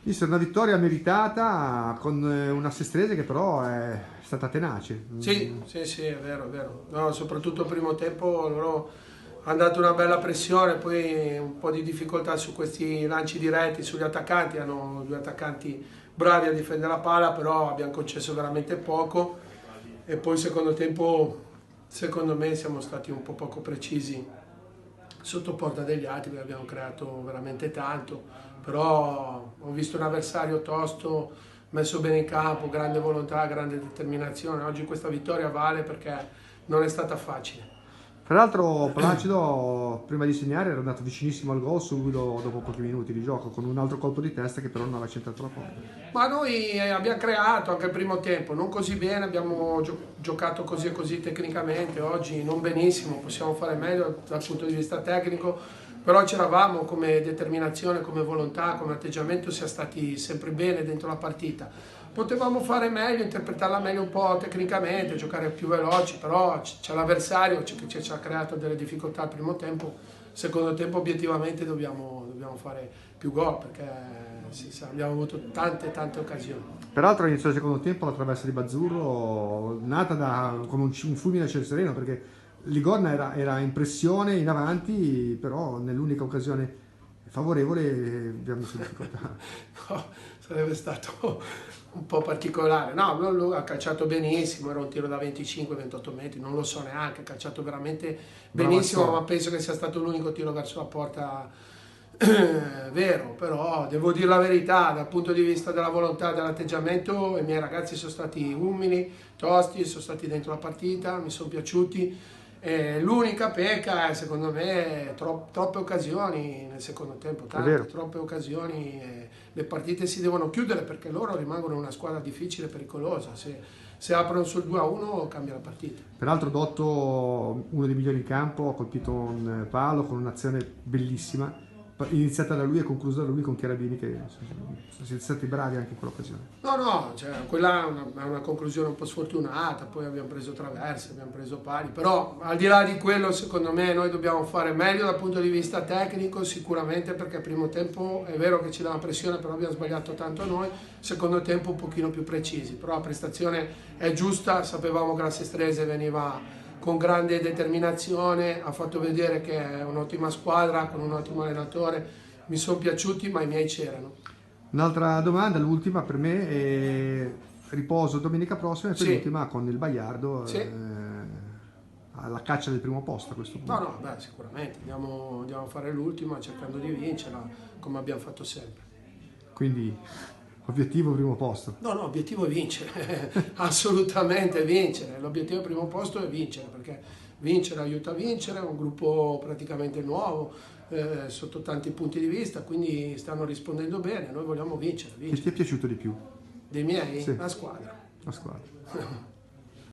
Mister, una vittoria meritata con una Sestrese che però è stata tenace. Sì, sì, sì, è vero, è vero. No, soprattutto il primo tempo loro hanno dato una bella pressione, poi un po' di difficoltà su questi lanci diretti, sugli attaccanti, hanno due attaccanti bravi a difendere la palla, però abbiamo concesso veramente poco e poi il secondo tempo, secondo me, siamo stati un po' poco precisi sotto porta degli altri, perché abbiamo creato veramente tanto, però ho visto un avversario tosto, messo bene in campo, grande volontà, grande determinazione. Oggi questa vittoria vale perché non è stata facile. Tra l'altro Placido prima di segnare era andato vicinissimo al gol subito dopo pochi minuti di gioco con un altro colpo di testa che però non aveva centrato la porta. Ma noi abbiamo creato anche il primo tempo, non così bene, abbiamo giocato così e così tecnicamente, oggi non benissimo, possiamo fare meglio dal punto di vista tecnico, però c'eravamo come determinazione, come volontà, come atteggiamento, siamo stati sempre bene dentro la partita. Potevamo fare meglio, interpretarla meglio un po' tecnicamente, giocare più veloci, però c'è l'avversario che ci ha creato delle difficoltà al primo tempo, secondo tempo obiettivamente dobbiamo fare più gol perché sì, abbiamo avuto tante occasioni. Peraltro all'inizio del secondo tempo la traversa di Bazzurro nata come un fulmine a ciel sereno perché Ligorna era in pressione in avanti, però nell'unica occasione favorevole abbiamo messo in difficoltà. No, sarebbe stato un po' particolare. No, lui ha calciato benissimo, era un tiro da 25-28 metri, non lo so neanche, ha calciato veramente benissimo, ma penso che sia stato l'unico tiro verso la porta vero, però devo dire la verità, dal punto di vista della volontà, dell'atteggiamento, i miei ragazzi sono stati umili, tosti, sono stati dentro la partita, mi sono piaciuti. L'unica pecca è secondo me troppe occasioni nel secondo tempo, troppe occasioni, le partite si devono chiudere perché loro rimangono una squadra difficile e pericolosa, se aprono sul 2-1 cambia la partita. Peraltro Dotto, uno dei migliori in campo, ha colpito un palo con un'azione bellissima, iniziata da lui e conclusa da lui con Cherabini che siete stati bravi anche in quell'occasione. No, cioè, quella è una conclusione un po' sfortunata, poi abbiamo preso traverse, abbiamo preso pali, però al di là di quello secondo me noi dobbiamo fare meglio dal punto di vista tecnico sicuramente perché il primo tempo è vero che ci dà una pressione però abbiamo sbagliato tanto noi, secondo tempo un pochino più precisi, però la prestazione è giusta, sapevamo che la Sestrese veniva con grande determinazione, ha fatto vedere che è un'ottima squadra, con un ottimo allenatore, mi sono piaciuti ma i miei c'erano. Un'altra domanda, l'ultima per me, è riposo domenica prossima e poi l'ultima con il Baiardo alla caccia del primo posto a questo punto. No, beh, sicuramente, andiamo a fare l'ultima cercando di vincerla come abbiamo fatto sempre. Quindi obiettivo primo posto? No, obiettivo è vincere, assolutamente vincere, l'obiettivo primo posto è vincere perché vincere aiuta a vincere, è un gruppo praticamente nuovo sotto tanti punti di vista, quindi stanno rispondendo bene, noi vogliamo vincere. Che ti è piaciuto di più? Dei miei? Sì. La squadra. La squadra.